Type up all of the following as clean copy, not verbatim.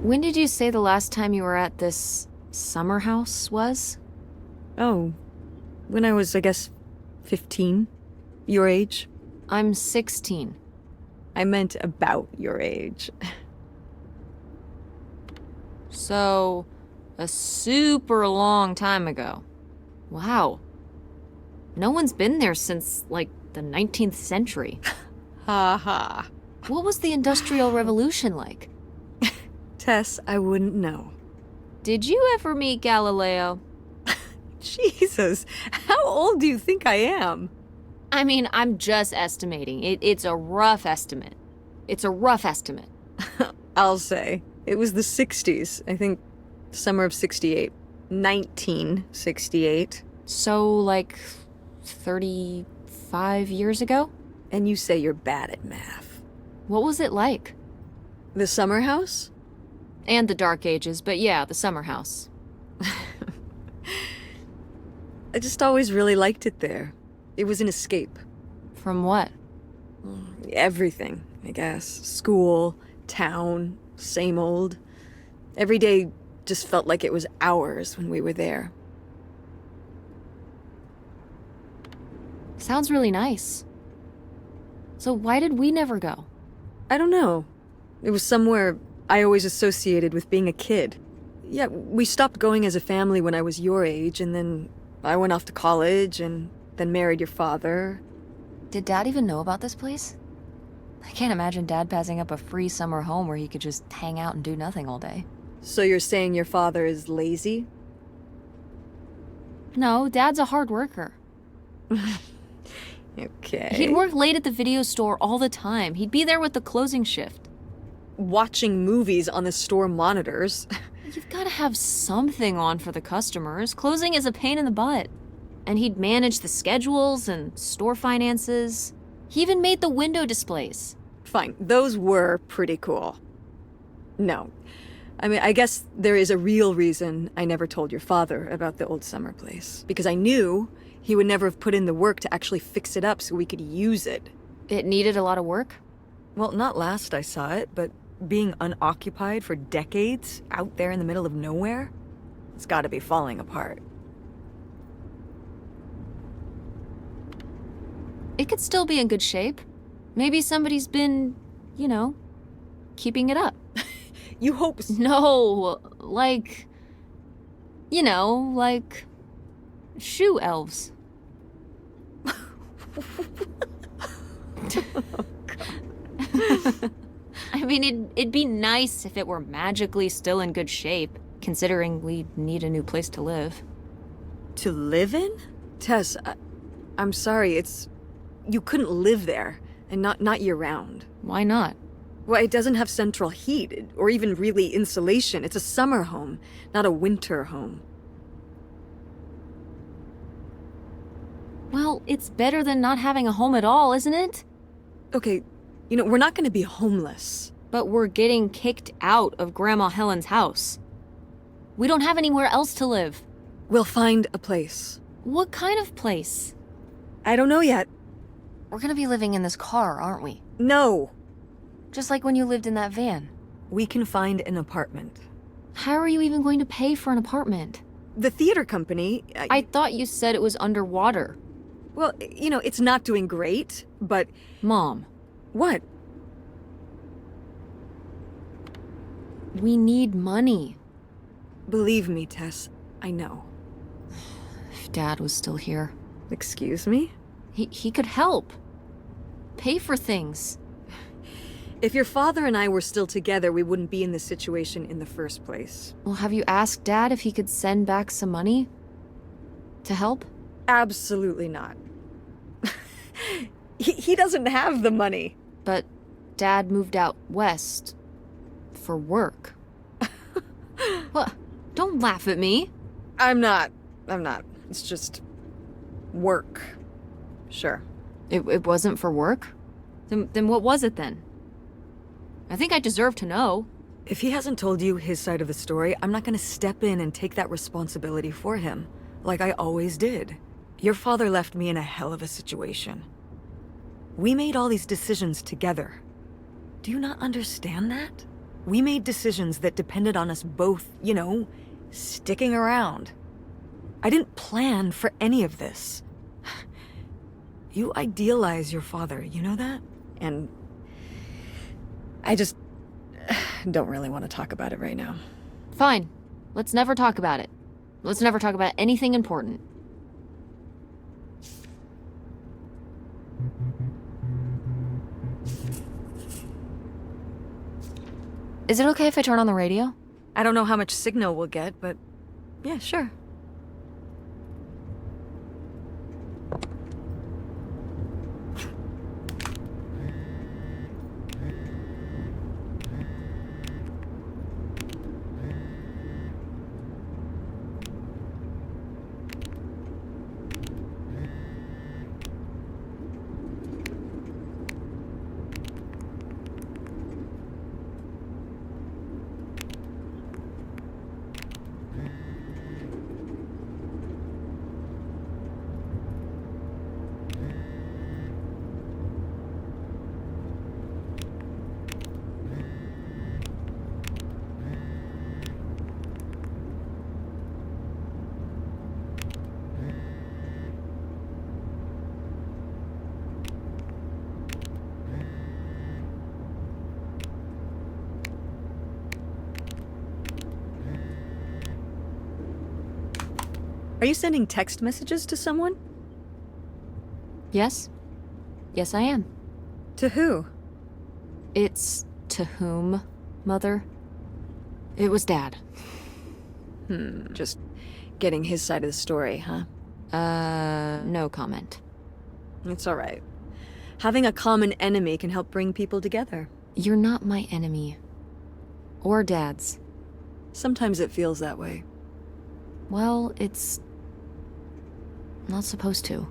When did you say the last time you were at this summer house was? Oh, when I was, I guess, 15. Your age? I'm 16. I meant about your age. So, a super long time ago. Wow. No one's been there since, like, the 19th century. Ha ha. What was the Industrial Revolution like? Tess, I wouldn't know. Did you ever meet Galileo? Jesus, how old do you think I am? I mean, I'm just estimating. It's a rough estimate. It's a rough estimate. I'll say. It was the 60s, I think, summer of 68. 1968. So, like, 35 years ago? And you say you're bad at math. What was it like? The summer house? And the Dark Ages, but yeah, the summer house. I just always really liked it there. It was an escape. From what? Everything, I guess. School, town, same old. Every day just felt like it was hours when we were there. Sounds really nice. So why did we never go? I don't know. It was somewhere I always associated with being a kid. Yeah, we stopped going as a family when I was your age, and then I went off to college and then married your father. Did Dad even know about this place? I can't imagine Dad passing up a free summer home where he could just hang out and do nothing all day. So you're saying your father is lazy? No, Dad's a hard worker. Okay. He'd work late at the video store all the time. He'd be there with the closing shift. Watching movies on the store monitors. You've got to have something on for the customers. Closing is a pain in the butt. And he'd manage the schedules and store finances. He even made the window displays. Fine, those were pretty cool. No. I mean, I guess there is a real reason I never told your father about the old summer place. Because I knew he would never have put in the work to actually fix it up so we could use it. It needed a lot of work? Well, not last I saw it, but being unoccupied for decades out there in the middle of nowhere, it's gotta be falling apart. It could still be in good shape. Maybe somebody's been, you know, keeping it up. You hope so. No, like, you know, like shoe elves. I mean, it'd be nice if it were magically still in good shape, considering we need a new place to live. To live in? Tess, I'm sorry, you couldn't live there, and not year-round. Why not? Well, it doesn't have central heat, or even really insulation. It's a summer home, not a winter home. Well, it's better than not having a home at all, isn't it? Okay, we're not gonna be homeless. But we're getting kicked out of Grandma Helen's house. We don't have anywhere else to live. We'll find a place. What kind of place? I don't know yet. We're gonna be living in this car, aren't we? No. Just like when you lived in that van. We can find an apartment. How are you even going to pay for an apartment? The theater company... I thought you said it was underwater. Well, it's not doing great, but... Mom. What? We need money. Believe me, Tess, I know. If Dad was still here. Excuse me? He could help. Pay for things. If your father and I were still together, we wouldn't be in this situation in the first place. Well, have you asked Dad if he could send back some money? To help? Absolutely not. He doesn't have the money. But Dad moved out west. For work. What? Don't laugh at me. I'm not. It's just... work. Sure. It wasn't for work? Then what was it then? I think I deserve to know. If he hasn't told you his side of the story, I'm not gonna step in and take that responsibility for him, like I always did. Your father left me in a hell of a situation. We made all these decisions together. Do you not understand that? We made decisions that depended on us both, sticking around. I didn't plan for any of this. You idealize your father, you know that? And I just don't really want to talk about it right now. Fine. Let's never talk about it. Let's never talk about anything important. Is it okay if I turn on the radio? I don't know how much signal we'll get, but yeah, sure. Are you sending text messages to someone? Yes? Yes, I am. To who? It's to whom, Mother? It was Dad. Just getting his side of the story, huh? No comment. It's all right. Having a common enemy can help bring people together. You're not my enemy. Or Dad's. Sometimes it feels that way. Well, it's not supposed to.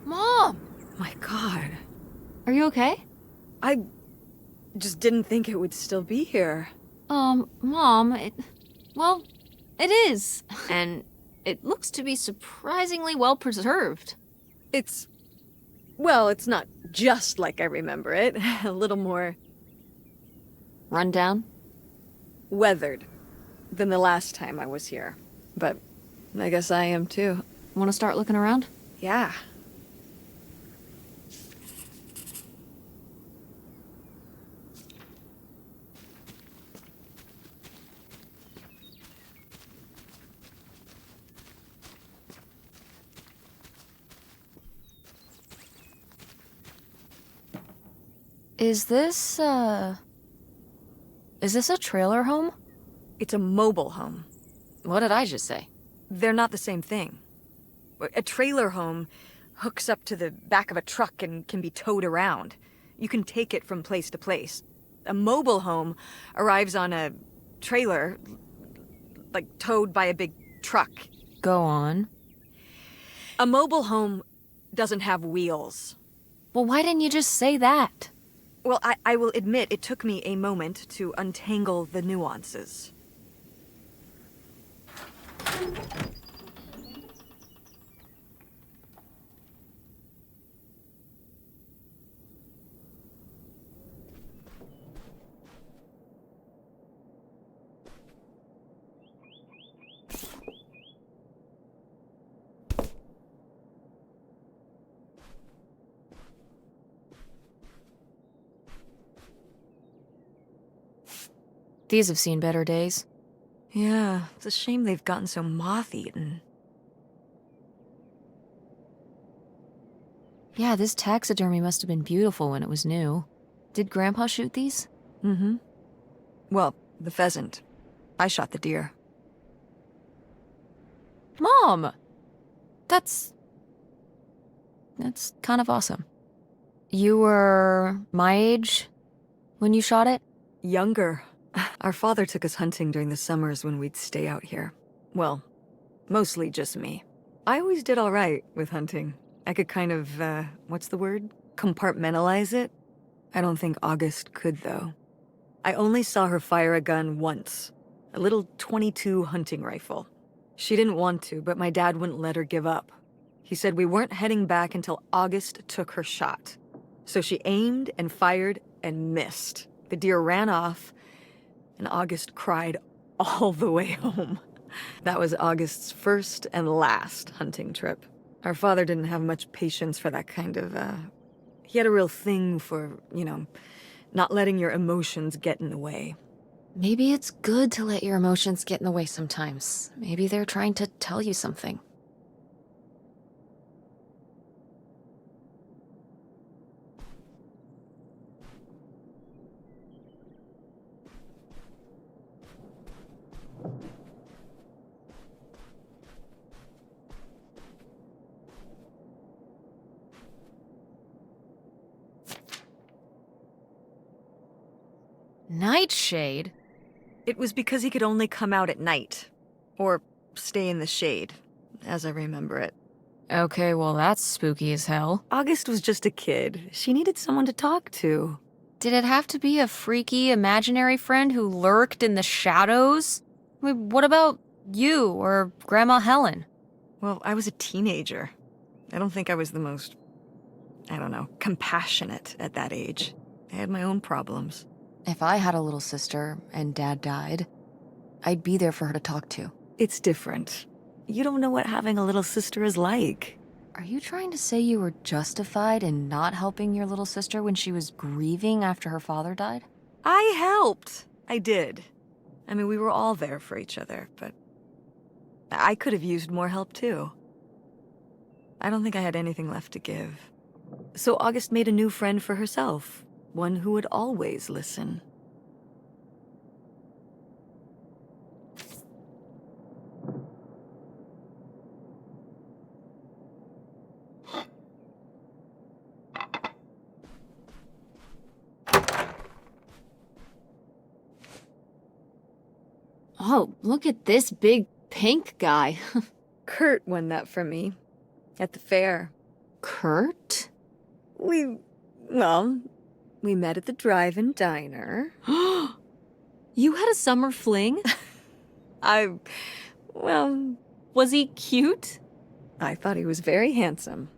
Mom! My God. Are you okay? I just didn't think it would still be here. Mom, well, it is. And it looks to be surprisingly well preserved. Well, it's not just like I remember it. A little more Run down? weathered than the last time I was here. But I guess I am too. Want to start looking around? Yeah. Is this a trailer home? It's a mobile home. What did I just say? They're not the same thing. A trailer home hooks up to the back of a truck and can be towed around. You can take it from place to place. A mobile home arrives on a trailer, like towed by a big truck. Go on. A mobile home doesn't have wheels. Well, why didn't you just say that? Well, I will admit it took me a moment to untangle the nuances. These have seen better days. Yeah, it's a shame they've gotten so moth-eaten. Yeah, this taxidermy must have been beautiful when it was new. Did Grandpa shoot these? Mm-hmm. Well, the pheasant. I shot the deer. mom! That's kind of awesome. You were my age when you shot it? Younger. Our father took us hunting during the summers when we'd stay out here. Well, mostly just me. I always did all right with hunting. I could kind of, what's the word? Compartmentalize it? I don't think August could, though. I only saw her fire a gun once. A little .22 hunting rifle. She didn't want to, but my dad wouldn't let her give up. He said we weren't heading back until August took her shot. So she aimed and fired and missed. The deer ran off, and August cried all the way home. That was August's first and last hunting trip. Our father didn't have much patience for that kind of, he had a real thing for, not letting your emotions get in the way. Maybe it's good to let your emotions get in the way sometimes. Maybe they're trying to tell you something. Nightshade? It was because he could only come out at night. Or stay in the shade, as I remember it. Okay, well that's spooky as hell. August was just a kid. She needed someone to talk to. Did it have to be a freaky, imaginary friend who lurked in the shadows? I mean, what about you or Grandma Helen? Well, I was a teenager. I don't think I was the most, compassionate at that age. I had my own problems. If I had a little sister and Dad died, I'd be there for her to talk to. It's different. You don't know what having a little sister is like. Are you trying to say you were justified in not helping your little sister when she was grieving after her father died? I helped. I did. I mean, we were all there for each other, but I could have used more help too. I don't think I had anything left to give. So August made a new friend for herself. One who would always listen. Oh, look at this big pink guy. Kurt won that from me. At the fair. Kurt? We met at the drive-in diner. You had a summer fling? Was he cute? I thought he was very handsome.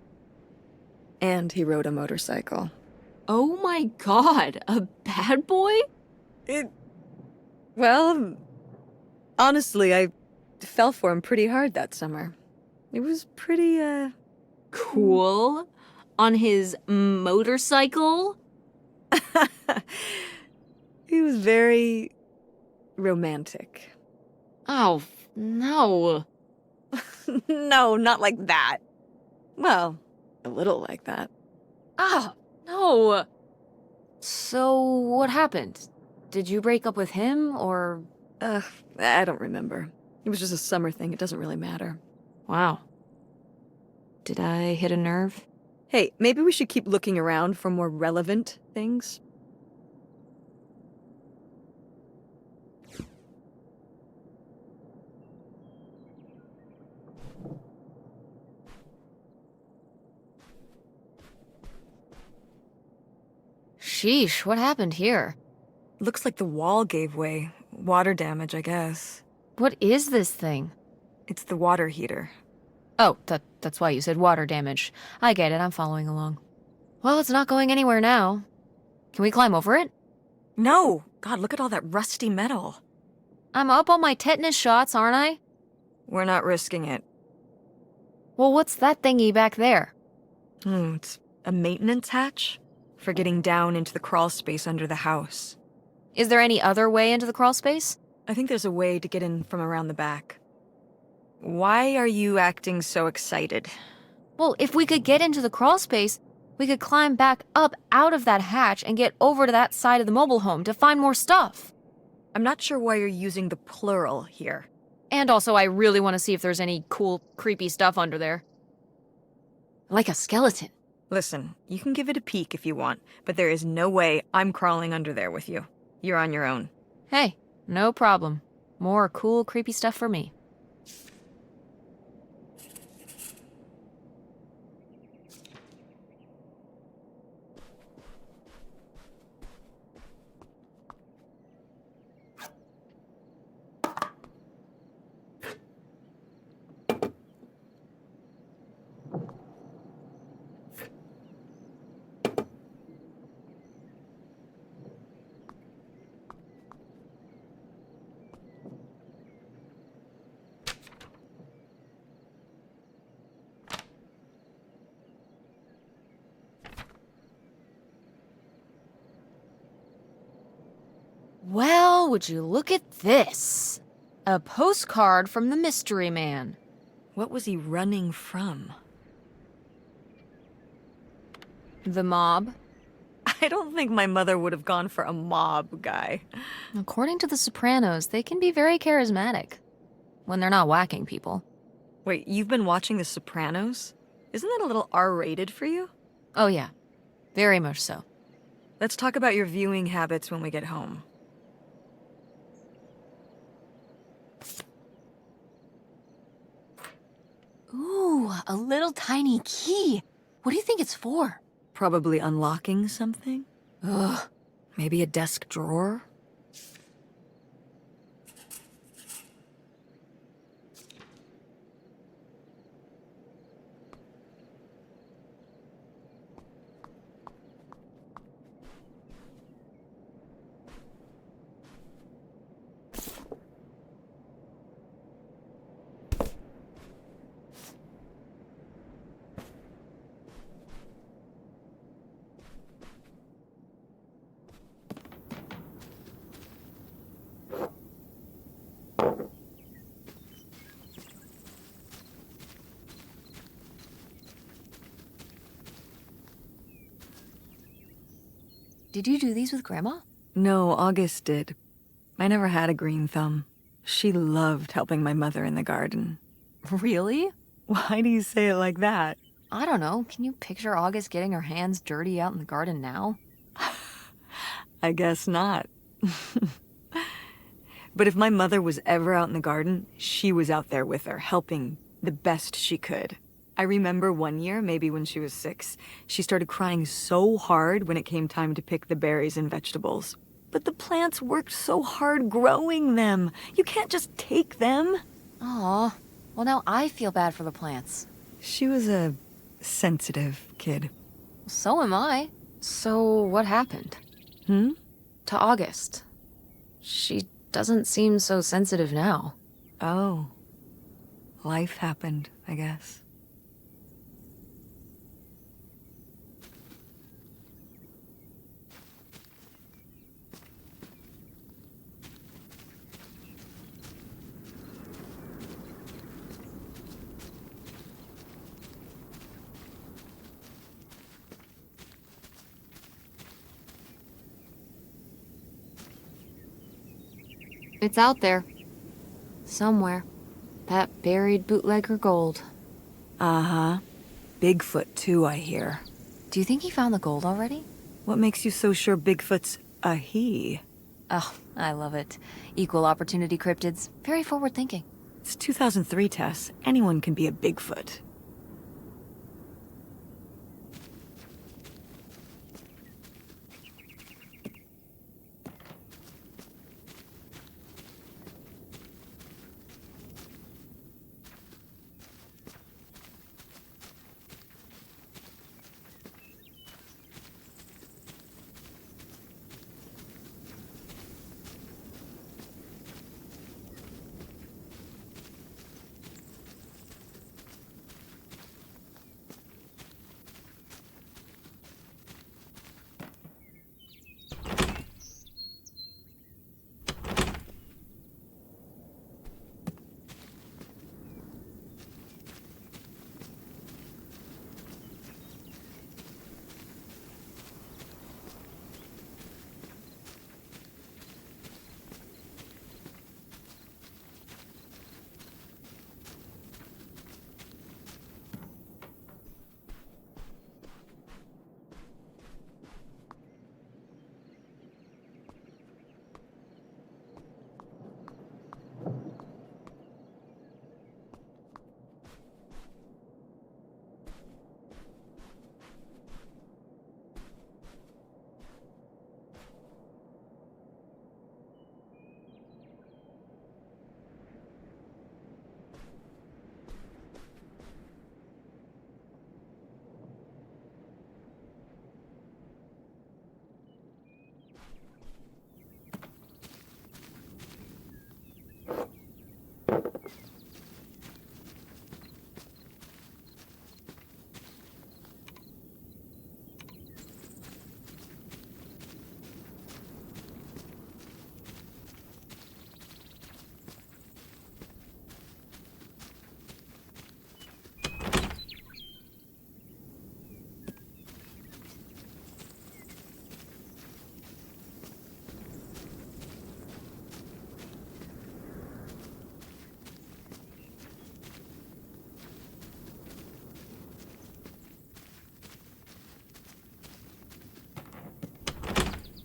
And he rode a motorcycle. Oh my god, a bad boy? Honestly, I fell for him pretty hard that summer. It was pretty, Cool. On his motorcycle? He was very romantic. Oh, no. No, not like that. Well, a little like that. Oh, no. So, what happened? Did you break up with him, or? I don't remember. It was just a summer thing. It doesn't really matter. Wow. Did I hit a nerve? Hey, maybe we should keep looking around for more relevant things. Sheesh, what happened here? Looks like the wall gave way. Water damage, I guess. What is this thing? It's the water heater. Oh, that's why you said water damage. I get it, I'm following along. Well, it's not going anywhere now. Can we climb over it? No! God, look at all that rusty metal. I'm up on my tetanus shots, aren't I? We're not risking it. Well, what's that thingy back there? It's a maintenance hatch for getting down into the crawl space under the house. Is there any other way into the crawl space? I think there's a way to get in from around the back. Why are you acting so excited? Well, if we could get into the crawl space, we could climb back up out of that hatch and get over to that side of the mobile home to find more stuff. I'm not sure why you're using the plural here. And also, I really want to see if there's any cool, creepy stuff under there. Like a skeleton. Listen, you can give it a peek if you want, but there is no way I'm crawling under there with you. You're on your own. Hey, no problem. More cool, creepy stuff for me. Well, would you look at this? A postcard from the mystery man. What was he running from? The mob. I don't think my mother would have gone for a mob guy. According to The Sopranos, they can be very charismatic. When they're not whacking people. Wait, you've been watching The Sopranos? Isn't that a little R-rated for you? Oh yeah, very much so. Let's talk about your viewing habits when we get home. Ooh, a little tiny key. What do you think it's for? Probably unlocking something? Ugh. Maybe a desk drawer? Did you do these with Grandma? No, August did. I never had a green thumb. She loved helping my mother in the garden. Really? Why do you say it like that? I don't know. Can you picture August getting her hands dirty out in the garden now? I guess not. But if my mother was ever out in the garden, she was out there with her, helping the best she could. I remember one year, maybe when she was 6, she started crying so hard when it came time to pick the berries and vegetables. But the plants worked so hard growing them. You can't just take them. Aw. Well, now I feel bad for the plants. She was a sensitive kid. So am I. So what happened? Hmm? To August. She doesn't seem so sensitive now. Oh. Life happened, I guess. It's out there. Somewhere. That buried bootlegger gold. Uh-huh. Bigfoot, too, I hear. Do you think he found the gold already? What makes you so sure Bigfoot's a he? Oh, I love it. Equal opportunity cryptids. Very forward thinking. It's 2003, Tess. Anyone can be a Bigfoot.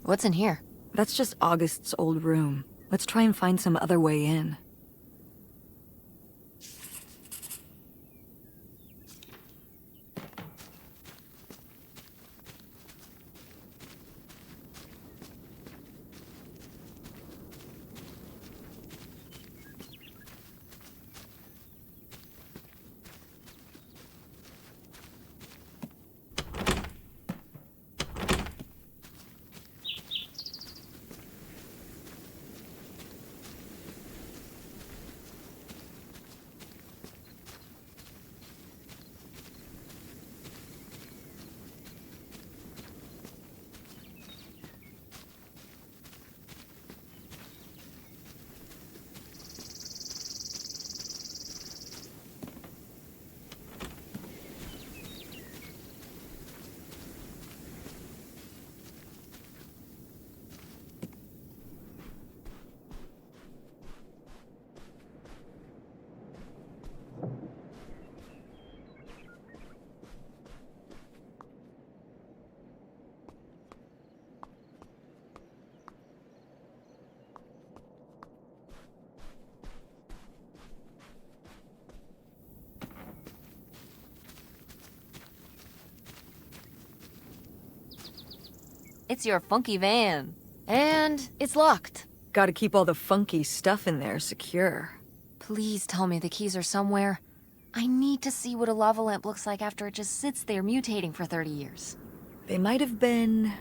What's in here? That's just August's old room. Let's try and find some other way in. It's your funky van. And it's locked. Gotta keep all the funky stuff in there secure. Please tell me the keys are somewhere. I need to see what a lava lamp looks like after it just sits there mutating for 30 years. They might have been...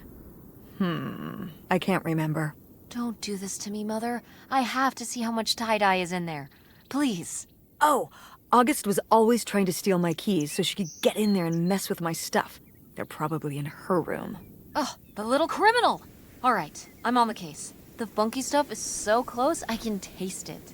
I can't remember. Don't do this to me, Mother. I have to see how much tie-dye is in there. Please. Oh, August was always trying to steal my keys so she could get in there and mess with my stuff. They're probably in her room. Oh, the little criminal! All right, I'm on the case. The funky stuff is so close, I can taste it.